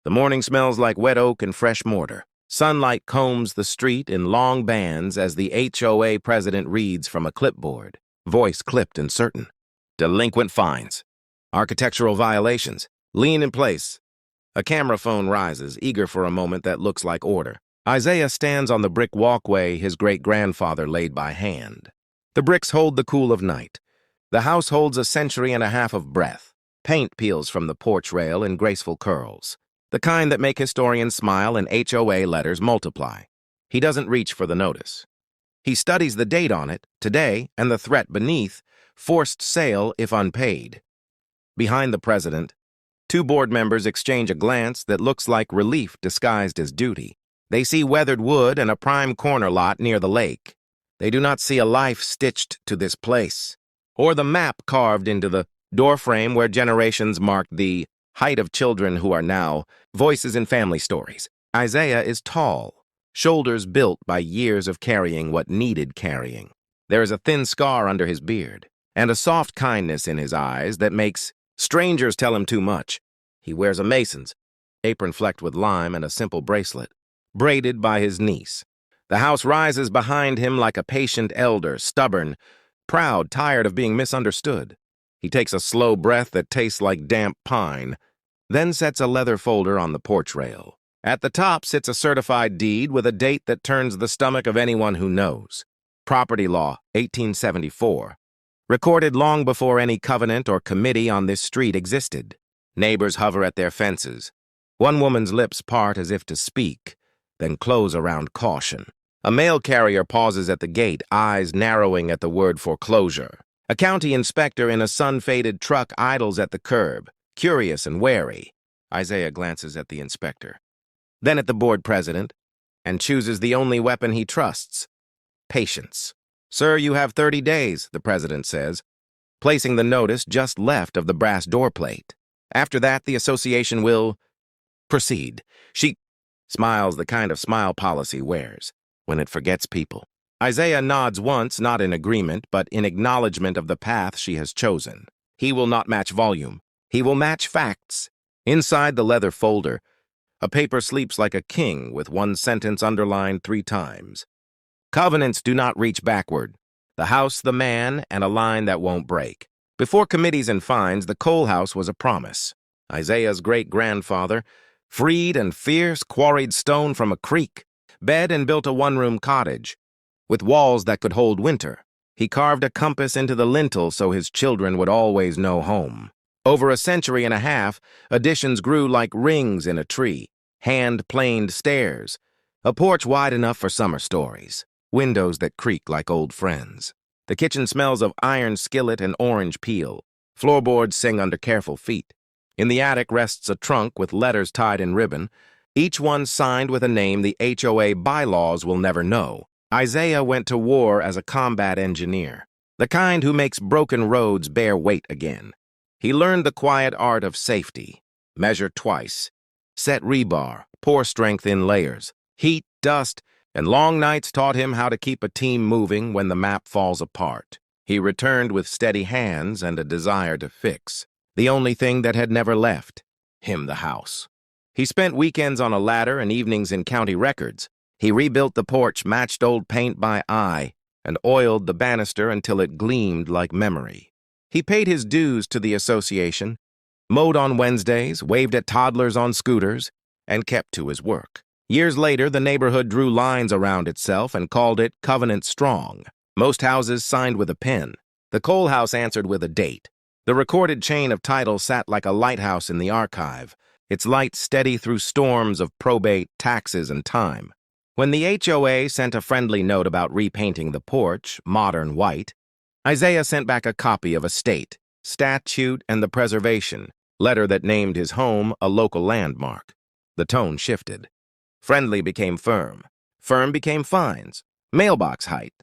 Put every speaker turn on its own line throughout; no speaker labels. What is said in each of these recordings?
The morning smells like wet oak and fresh mortar. Sunlight combs the street in long bands as the HOA president reads from a clipboard, voice clipped and certain. Delinquent fines. Architectural violations. Lien in place. A camera phone rises, eager for a moment that looks like order. Isaiah stands on the brick walkway his great-grandfather laid by hand. The bricks hold the cool of night. The house holds a century and a half of breath. Paint peels from the porch rail in graceful curls, the kind that make historians smile and HOA letters multiply. He doesn't reach for the notice. He studies the date on it, today, and the threat beneath, forced sale if unpaid. Behind the president, two board members exchange a glance that looks like relief disguised as duty. They see weathered wood and a prime corner lot near the lake. They do not see a life stitched to this place, or the map carved into the doorframe where generations marked the height of children who are now voices in family stories. Isaiah is tall, shoulders built by years of carrying what needed carrying. There is a thin scar under his beard, and a soft kindness in his eyes that makes strangers tell him too much. He wears a mason's, apron flecked with lime and a simple bracelet, braided by his niece. The house rises behind him like a patient elder, stubborn, proud, tired of being misunderstood. He takes a slow breath that tastes like damp pine, then sets a leather folder on the porch rail. At the top sits a certified deed with a date that turns the stomach of anyone who knows. Property Law, 1874. Recorded long before any covenant or committee on this street existed. Neighbors hover at their fences. One woman's lips part as if to speak, then close around caution. A mail carrier pauses at the gate, eyes narrowing at the word foreclosure. A county inspector in a sun-faded truck idles at the curb, curious and wary. Isaiah glances at the inspector, then at the board president, and chooses the only weapon he trusts: patience. "Sir, you have 30 days, the president says, placing the notice just left of the brass doorplate. "After that, the association will proceed." She smiles the kind of smile policy wears when it forgets people. Isaiah nods once, not in agreement, but in acknowledgement of the path she has chosen. He will not match volume. He will match facts. Inside the leather folder, a paper sleeps like a king with one sentence underlined 3 times. Covenants do not reach backward. The house, the man, and a line that won't break. Before committees and fines, the coal house was a promise. Isaiah's great-grandfather freed and fierce quarried stone from a creek, bed and built a one-room cottage with walls that could hold winter. He carved a compass into the lintel so his children would always know home. Over a century and a half, additions grew like rings in a tree, hand-planed stairs, a porch wide enough for summer stories, windows that creak like old friends. The kitchen smells of iron skillet and orange peel. Floorboards sing under careful feet. In the attic rests a trunk with letters tied in ribbon, each one signed with a name the HOA bylaws will never know. Isaiah went to war as a combat engineer, the kind who makes broken roads bear weight again. He learned the quiet art of safety: measure twice, set rebar, pour strength in layers. Heat, dust, and long nights taught him how to keep a team moving when the map falls apart. He returned with steady hands and a desire to fix the only thing that had never left him: the house. He spent weekends on a ladder and evenings in county records. He rebuilt the porch, matched old paint by eye, and oiled the banister until it gleamed like memory. He paid his dues to the association, mowed on Wednesdays, waved at toddlers on scooters, and kept to his work. Years later, the neighborhood drew lines around itself and called it Covenant Strong. Most houses signed with a pen. The coal house answered with a date. The recorded chain of title sat like a lighthouse in the archive, its light steady through storms of probate, taxes, and time. When the HOA sent a friendly note about repainting the porch, modern white, Isaiah sent back a copy of a state, statute, and the preservation letter that named his home a local landmark. The tone shifted. Friendly became firm. Firm became fines. Mailbox height.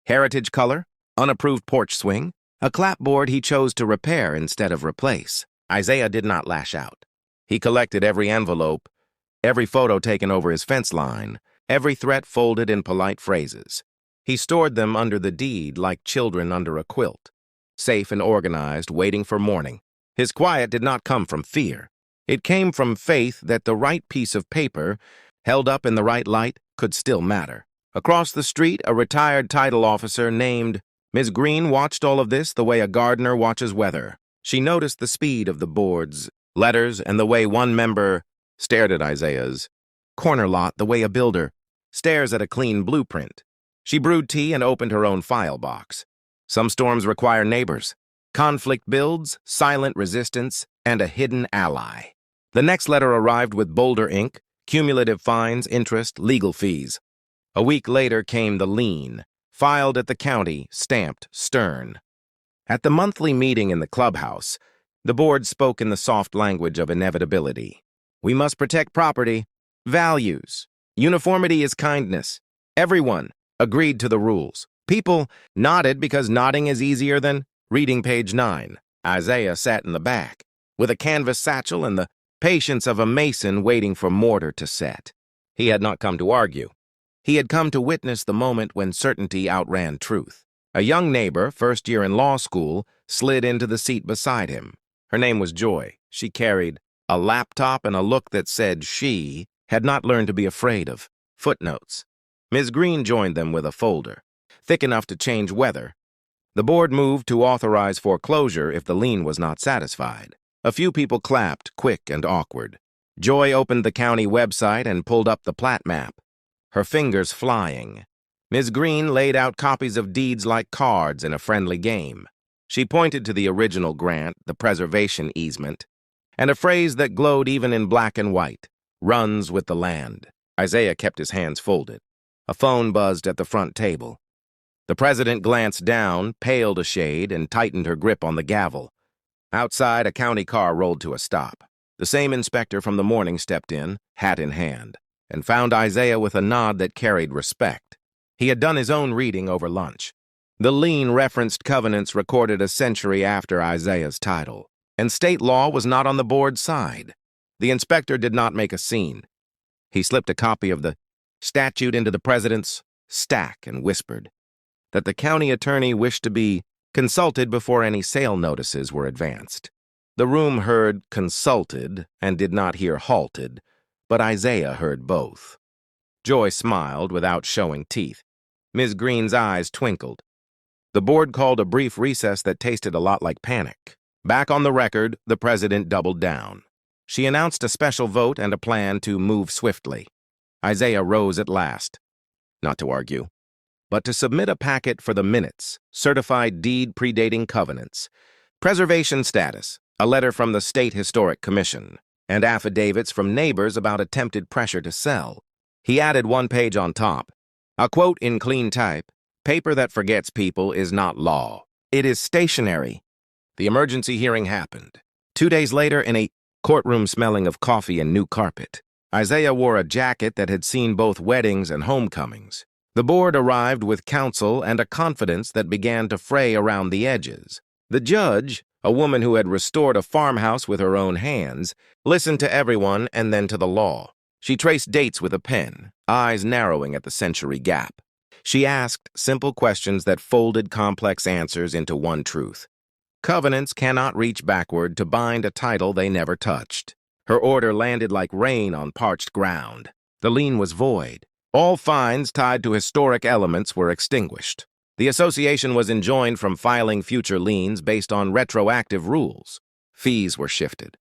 Heritage color. Unapproved porch swing. A clapboard he chose to repair instead of replace. Isaiah did not lash out. He collected every envelope, every photo taken over his fence line, every threat folded in polite phrases. He stored them under the deed like children under a quilt, safe and organized, waiting for morning. His quiet did not come from fear. It came from faith that the right piece of paper, held up in the right light, could still matter. Across the street, a retired title officer named Ms. Green watched all of this the way a gardener watches weather. She noticed the speed of the boards, letters, and the way one member stared at Isaiah's corner lot the way a builder stares at a clean blueprint. She brewed tea and opened her own file box. Some storms require neighbors. Conflict builds, silent resistance, and a hidden ally. The next letter arrived with bolder ink, cumulative fines, interest, legal fees. A week later came the lien, filed at the county, stamped stern. At the monthly meeting in the clubhouse, the board spoke in the soft language of inevitability. We must protect property, values. Uniformity is kindness. Everyone agreed to the rules. People nodded because nodding is easier than reading page 9. Isaiah sat in the back, with a canvas satchel and the patience of a mason waiting for mortar to set. He had not come to argue. He had come to witness the moment when certainty outran truth. A young neighbor, first year in law school, slid into the seat beside him. Her name was Joy. She carried a laptop and a look that said she had not learned to be afraid of footnotes. Ms. Green joined them with a folder, thick enough to change weather. The board moved to authorize foreclosure if the lien was not satisfied. A few people clapped, quick and awkward. Joy opened the county website and pulled up the plat map, her fingers flying. Ms. Green laid out copies of deeds like cards in a friendly game. She pointed to the original grant, the preservation easement, and a phrase that glowed even in black and white, runs with the land. Isaiah kept his hands folded. A phone buzzed at the front table. The president glanced down, paled a shade, and tightened her grip on the gavel. Outside, a county car rolled to a stop. The same inspector from the morning stepped in, hat in hand, and found Isaiah with a nod that carried respect. He had done his own reading over lunch. The lien referenced covenants recorded a century after Isaiah's title, and state law was not on the board's side. The inspector did not make a scene. He slipped a copy of the statute into the president's stack and whispered that the county attorney wished to be consulted before any sale notices were advanced. The room heard consulted and did not hear halted, but Isaiah heard both. Joy smiled without showing teeth. Ms. Green's eyes twinkled. The board called a brief recess that tasted a lot like panic. Back on the record, the president doubled down. She announced a special vote and a plan to move swiftly. Isaiah rose at last, not to argue, but to submit a packet for the minutes, certified deed predating covenants, preservation status, a letter from the State Historic Commission, and affidavits from neighbors about attempted pressure to sell. He added one page on top. A quote in clean type, "Paper that forgets people is not law. It is stationary." The emergency hearing happened. 2 days later, in a courtroom smelling of coffee and new carpet, Isaiah wore a jacket that had seen both weddings and homecomings. The board arrived with counsel and a confidence that began to fray around the edges. The judge, a woman who had restored a farmhouse with her own hands, listened to everyone and then to the law. She traced dates with a pen, eyes narrowing at the century gap. She asked simple questions that folded complex answers into one truth. Covenants cannot reach backward to bind a title they never touched. Her order landed like rain on parched ground. The lien was void. All fines tied to historic elements were extinguished. The association was enjoined from filing future liens based on retroactive rules. Fees were shifted.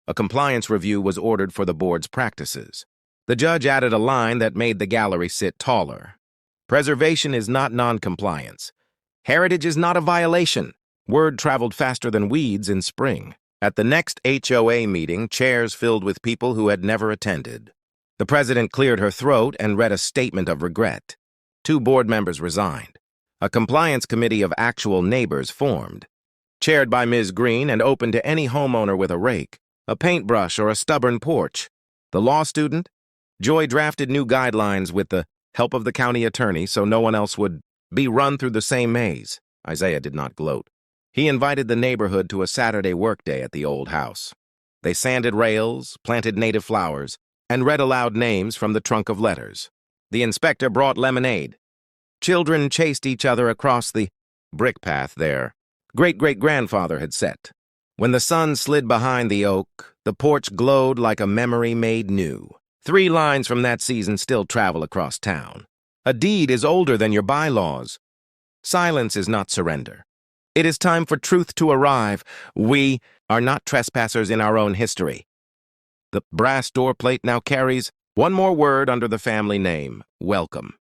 A compliance review was ordered for the board's practices. The judge added a line that made the gallery sit taller. Preservation is not non-compliance. Heritage is not a violation. Word traveled faster than weeds in spring. At the next HOA meeting, chairs filled with people who had never attended. The president cleared her throat and read a statement of regret. 2 board members resigned. A compliance committee of actual neighbors formed, chaired by Ms. Green and open to any homeowner with a rake, a paintbrush, or a stubborn porch. The law student? Joy drafted new guidelines with the help of the county attorney so no one else would be run through the same maze. Isaiah did not gloat. He invited the neighborhood to a Saturday workday at the old house. They sanded rails, planted native flowers, and read aloud names from the trunk of letters. The inspector brought lemonade. Children chased each other across the brick path their great-great-grandfather had set. When the sun slid behind the oak, the porch glowed like a memory made new. 3 lines from that season still travel across town. A deed is older than your bylaws. Silence is not surrender. It is time for truth to arrive. We are not trespassers in our own history. The brass door plate now carries one more word under the family name: welcome.